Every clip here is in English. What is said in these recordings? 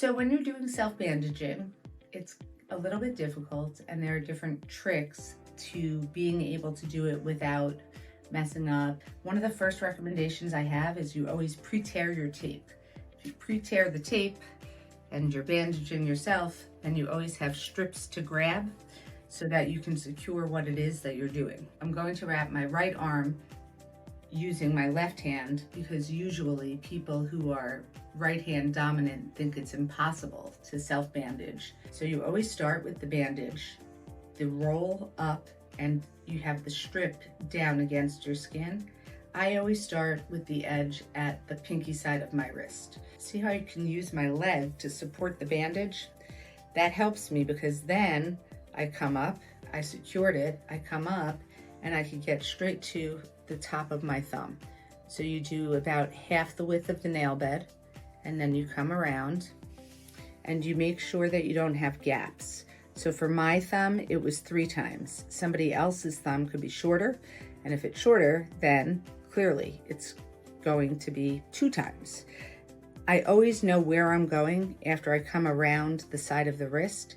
So when you're doing self-bandaging, it's a little bit difficult, and there are different tricks to being able to do it without messing up. One of the first recommendations I have is you always pre-tear your tape. If you pre-tear the tape and you're bandaging yourself, then you always have strips to grab so that you can secure what it is that you're doing. I'm going to wrap my right arm using my left hand because usually people who are right hand dominant think it's impossible to self-bandage. So you always start with the bandage, the roll up, and you have the strip down against your skin. I always start with the edge at the pinky side of my wrist. See how you can use my leg to support the bandage? That helps me because then I come up, I secured it, I come up, and I can get straight to the top of my thumb. So you do about half the width of the nail bed, and then you come around and you make sure that you don't have gaps. So for my thumb, it was 3 times. Somebody else's thumb could be shorter, and if it's shorter, then clearly it's going to be 2 times. I always know where I'm going after I come around the side of the wrist.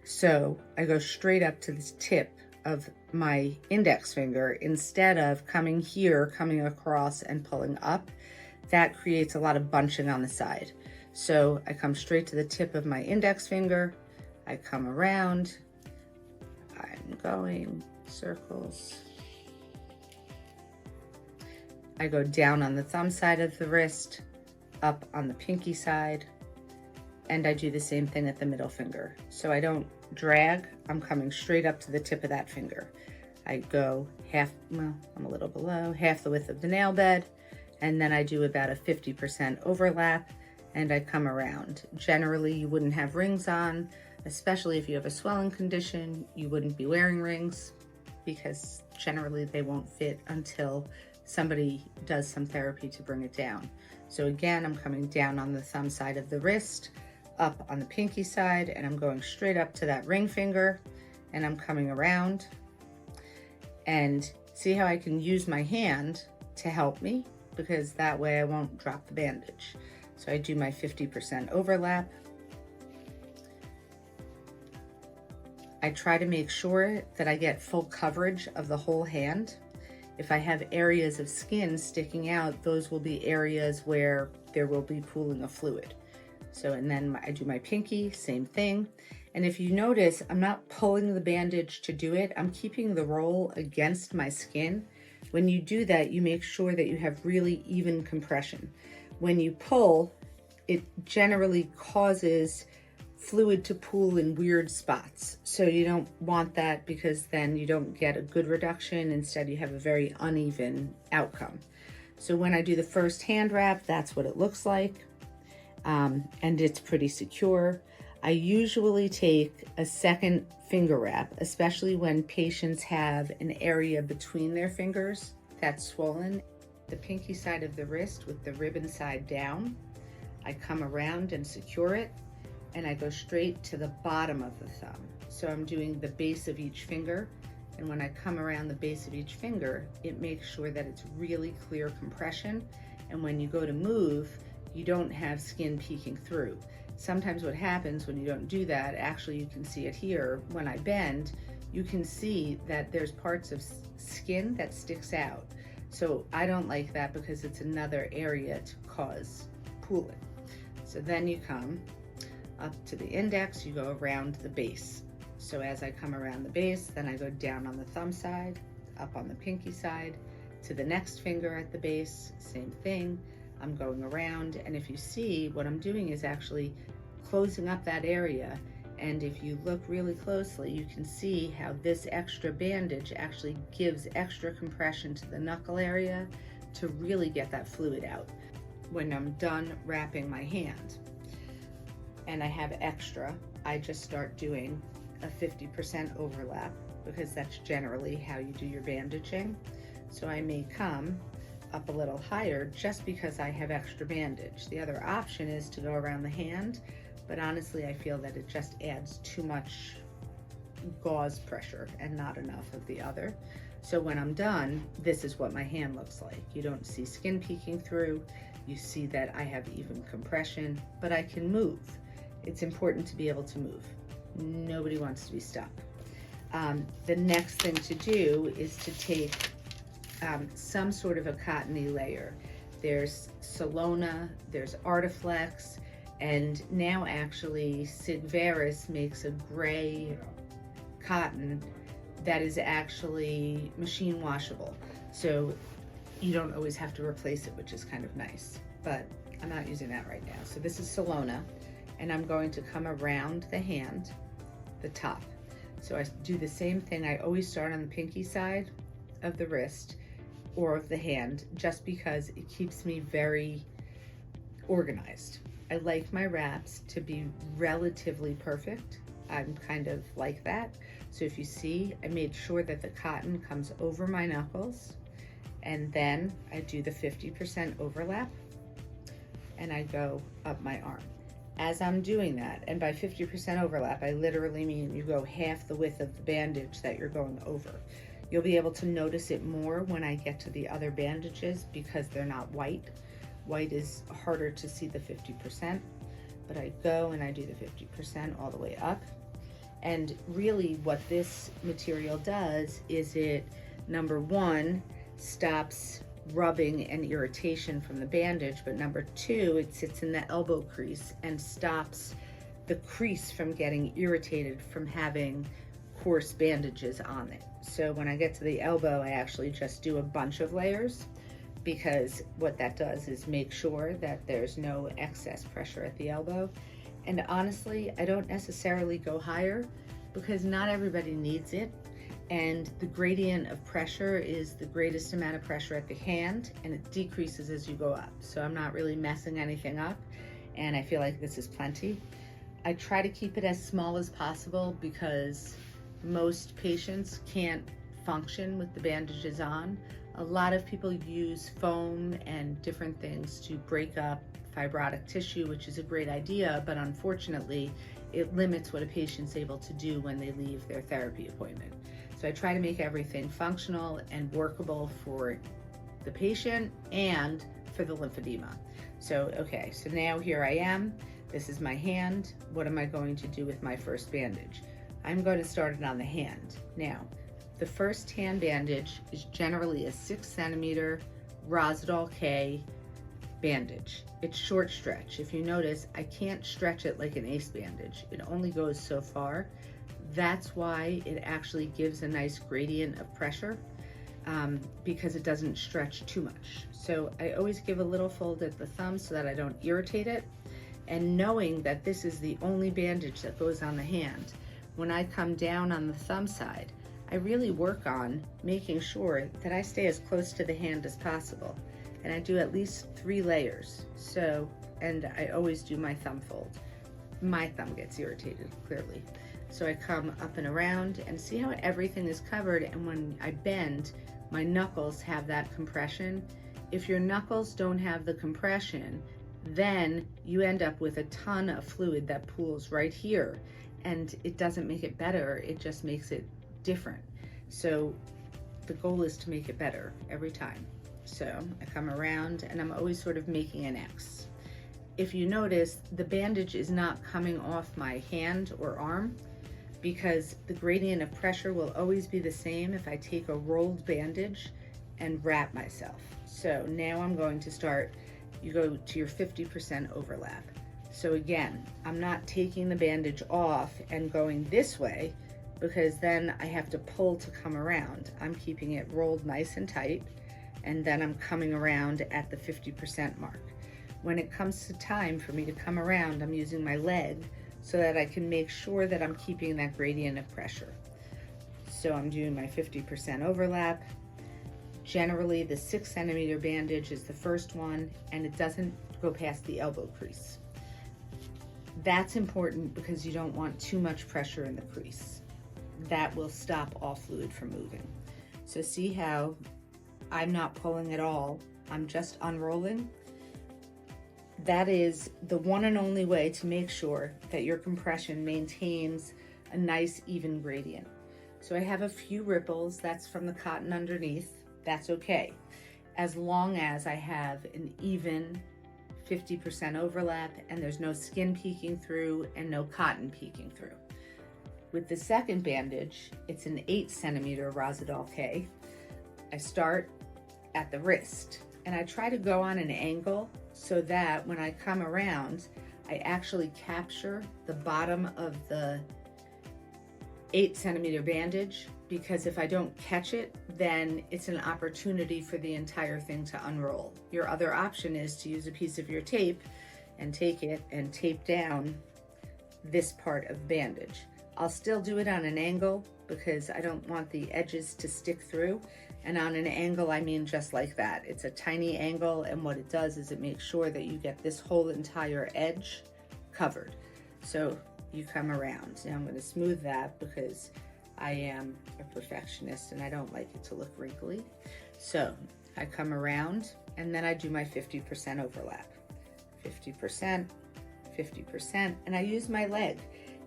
So I go straight up to the tip of my index finger instead of coming here, coming across and pulling up. That creates a lot of bunching on the side. So I come straight to the tip of my index finger, I come around, I'm going circles. I go down on the thumb side of the wrist, up on the pinky side, and I do the same thing at the middle finger. So I don't drag, I'm coming straight up to the tip of that finger. I go I'm a little below, half the width of the nail bed, and then I do about a 50% overlap, and I come around. Generally, you wouldn't have rings on, especially if you have a swelling condition, you wouldn't be wearing rings because generally they won't fit until somebody does some therapy to bring it down. So again, I'm coming down on the thumb side of the wrist, up on the pinky side, and I'm going straight up to that ring finger, and I'm coming around. And see how I can use my hand to help me, because that way I won't drop the bandage. So I do my 50% overlap. I try to make sure that I get full coverage of the whole hand. If I have areas of skin sticking out, those will be areas where there will be pooling of fluid. So, and then I do my pinky, same thing. And if you notice, I'm not pulling the bandage to do it. I'm keeping the roll against my skin. When you do that, you make sure that you have really even compression. When you pull, it generally causes fluid to pool in weird spots. So you don't want that because then you don't get a good reduction. Instead, you have a very uneven outcome. So when I do the first hand wrap, that's what it looks like. And it's pretty secure. I usually take a second finger wrap, especially when patients have an area between their fingers that's swollen. The pinky side of the wrist with the ribbon side down. I come around and secure it, and I go straight to the bottom of the thumb. So I'm doing the base of each finger, and when I come around the base of each finger, it makes sure that it's really clear compression, and when you go to move, you don't have skin peeking through. Sometimes what happens when you don't do that, actually you can see it here, when I bend, you can see that there's parts of skin that sticks out. So I don't like that because it's another area to cause pooling. So then you come up to the index, you go around the base. So as I come around the base, then I go down on the thumb side, up on the pinky side, to the next finger at the base, same thing. I'm going around, and if you see, what I'm doing is actually closing up that area. And if you look really closely, you can see how this extra bandage actually gives extra compression to the knuckle area to really get that fluid out. When I'm done wrapping my hand and I have extra, I just start doing a 50% overlap because that's generally how you do your bandaging. So I may come up a little higher just because I have extra bandage. The other option is to go around the hand, but honestly I feel that it just adds too much gauze pressure and not enough of the other. So when I'm done, this is what my hand looks like. You don't see skin peeking through, you see that I have even compression, but I can move. It's important to be able to move. Nobody wants to be stuck. The next thing to do is to take some sort of a cottony layer. There's Solona, there's Artiflex, and now actually Sigvaris makes a gray cotton that is actually machine washable. So you don't always have to replace it, which is kind of nice, but I'm not using that right now. So this is Solona, and I'm going to come around the hand, the top. So I do the same thing. I always start on the pinky side of the wrist or of the hand, just because it keeps me very organized. I like my wraps to be relatively perfect. I'm kind of like that. So if you see, I made sure that the cotton comes over my knuckles, and then I do the 50% overlap, and I go up my arm. As I'm doing that, and by 50% overlap, I literally mean you go half the width of the bandage that you're going over. You'll be able to notice it more when I get to the other bandages because they're not white. White is harder to see the 50%, but I go and I do the 50% all the way up. And really what this material does is it, number one, stops rubbing and irritation from the bandage, but number two, it sits in the elbow crease and stops the crease from getting irritated from having coarse bandages on it. So when I get to the elbow, I actually just do a bunch of layers, because what that does is make sure that there's no excess pressure at the elbow. And honestly, I don't necessarily go higher because not everybody needs it. And the gradient of pressure is the greatest amount of pressure at the hand, and it decreases as you go up. So I'm not really messing anything up, and I feel like this is plenty. I try to keep it as small as possible because most patients can't function with the bandages on. A lot of people use foam and different things to break up fibrotic tissue, which is a great idea, but unfortunately, it limits what a patient's able to do when they leave their therapy appointment. So I try to make everything functional and workable for the patient and for the lymphedema. So, okay, so now here I am. This is my hand. What am I going to do with my first bandage? I'm going to start it on the hand. Now, the first hand bandage is generally a 6 centimeter Rosdal K bandage. It's short stretch. If you notice, I can't stretch it like an ACE bandage. It only goes so far. That's why it actually gives a nice gradient of pressure, because it doesn't stretch too much. So I always give a little fold at the thumb so that I don't irritate it. And knowing that this is the only bandage that goes on the hand, when I come down on the thumb side, I really work on making sure that I stay as close to the hand as possible. And I do at least 3 layers. So, and I always do my thumb fold. My thumb gets irritated, clearly. So I come up and around and see how everything is covered, and when I bend, my knuckles have that compression. If your knuckles don't have the compression, then you end up with a ton of fluid that pools right here, and it doesn't make it better, it just makes it different. So the goal is to make it better every time. So I come around and I'm always sort of making an X. If you notice, the bandage is not coming off my hand or arm, because the gradient of pressure will always be the same if I take a rolled bandage and wrap myself. So now I'm going to start, you go to your 50% overlap. So again, I'm not taking the bandage off and going this way, because then I have to pull to come around. I'm keeping it rolled nice and tight, and then I'm coming around at the 50% mark. When it comes to time for me to come around, I'm using my leg so that I can make sure that I'm keeping that gradient of pressure. So I'm doing my 50% overlap. Generally, the 6 centimeter bandage is the first one, and it doesn't go past the elbow crease. That's important because you don't want too much pressure in the crease. That will stop all fluid from moving. So see how I'm not pulling at all, I'm just unrolling? That is the one and only way to make sure that your compression maintains a nice even gradient. So I have a few ripples, that's from the cotton underneath, that's okay, as long as I have an even 50% overlap, and there's no skin peeking through and no cotton peeking through. With the second bandage, it's an 8 centimeter Rosidol K. I start at the wrist, and I try to go on an angle so that when I come around, I actually capture the bottom of the 8 centimeter bandage, because if I don't catch it, then it's an opportunity for the entire thing to unroll. Your other option is to use a piece of your tape and take it and tape down this part of bandage. I'll still do it on an angle because I don't want the edges to stick through. And on an angle, I mean just like that. It's a tiny angle, and what it does is it makes sure that you get this whole entire edge covered. So you come around. Now I'm going to smooth that because I am a perfectionist and I don't like it to look wrinkly. So I come around and then I do my 50% overlap. 50%, 50%, and I use my leg.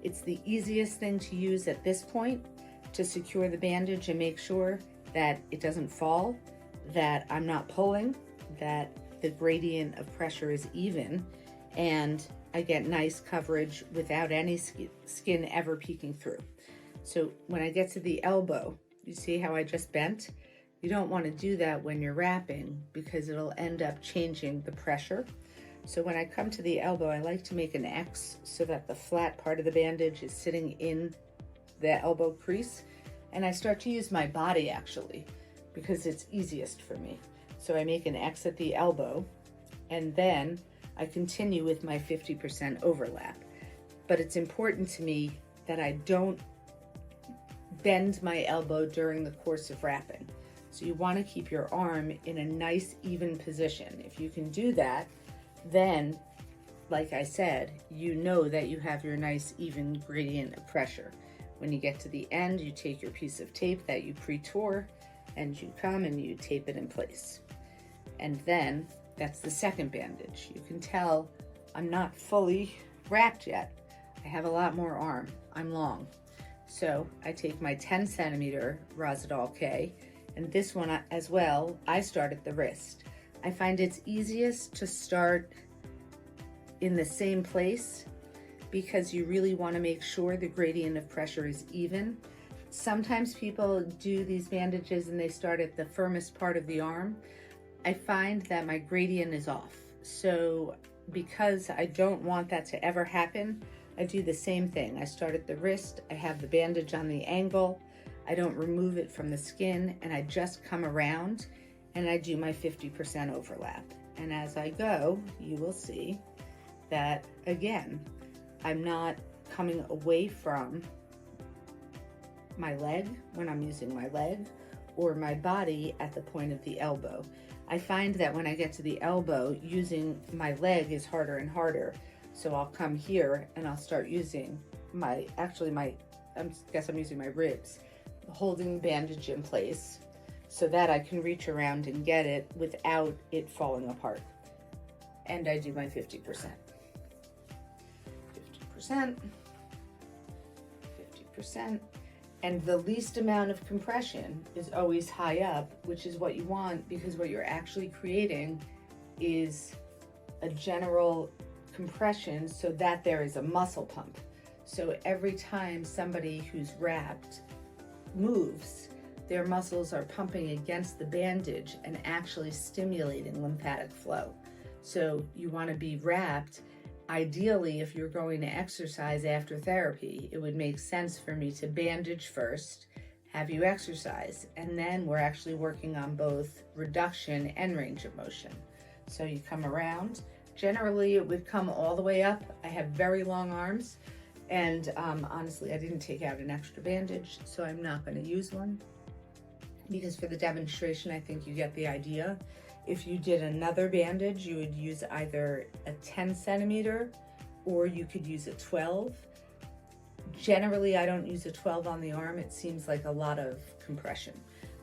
It's the easiest thing to use at this point to secure the bandage and make sure that it doesn't fall, that I'm not pulling, that the gradient of pressure is even, and I get nice coverage without any skin ever peeking through. So when I get to the elbow, you see how I just bent? You don't want to do that when you're wrapping because it'll end up changing the pressure. So when I come to the elbow, I like to make an X so that the flat part of the bandage is sitting in the elbow crease. And I start to use my body actually because it's easiest for me. So I make an X at the elbow, and then I continue with my 50% overlap. But it's important to me that I don't bend my elbow during the course of wrapping. So you want to keep your arm in a nice even position. If you can do that, then, like I said, you know that you have your nice even gradient of pressure. When you get to the end, you take your piece of tape that you pre-tore and you come and you tape it in place. And then that's the second bandage. You can tell I'm not fully wrapped yet. I have a lot more arm. I'm long. So I take my 10 centimeter Rosidol K, and this one as well, I start at the wrist. I find it's easiest to start in the same place because you really want to make sure the gradient of pressure is even. Sometimes people do these bandages and they start at the firmest part of the arm. I find that my gradient is off. So because I don't want that to ever happen, I do the same thing. I start at the wrist, I have the bandage on the angle, I don't remove it from the skin, and I just come around and I do my 50% overlap. And as I go, you will see that, again, I'm not coming away from my leg when I'm using my leg or my body at the point of the elbow. I find that when I get to the elbow, using my leg is harder and harder. So I'll come here and I'll start using I guess I'm using my ribs, holding the bandage in place so that I can reach around and get it without it falling apart. And I do my 50%. 50%, 50%. And the least amount of compression is always high up, which is what you want, because what you're actually creating is a general compression so that there is a muscle pump. So every time somebody who's wrapped moves, their muscles are pumping against the bandage and actually stimulating lymphatic flow. So you want to be wrapped. Ideally, if you're going to exercise after therapy, it would make sense for me to bandage first, have you exercise, and then we're actually working on both reduction and range of motion. So you come around. Generally, it would come all the way up. I have very long arms, and honestly, I didn't take out an extra bandage, so I'm not going to use one, because for the demonstration, I think you get the idea. If you did another bandage, you would use either a 10 centimeter or you could use a 12. Generally, I don't use a 12 on the arm. It seems like a lot of compression.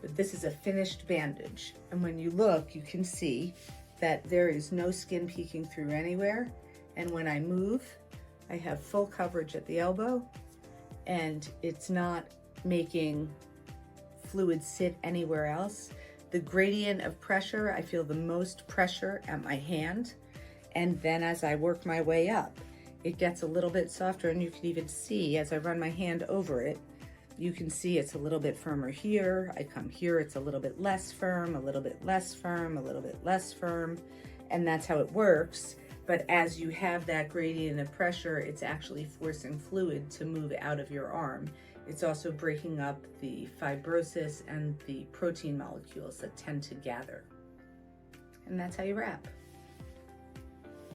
But this is a finished bandage. And when you look, you can see that there is no skin peeking through anywhere. And when I move, I have full coverage at the elbow, and it's not making fluid sit anywhere else. The gradient of pressure, I feel the most pressure at my hand, And then as I work my way up, it gets a little bit softer, and you can even see as I run my hand over it, you can see it's a little bit firmer here. I come here, it's a little bit less firm, a little bit less firm, a little bit less firm, and that's how it works. But as you have that gradient of pressure, it's actually forcing fluid to move out of your arm. It's also breaking up the fibrosis and the protein molecules that tend to gather. And that's how you wrap.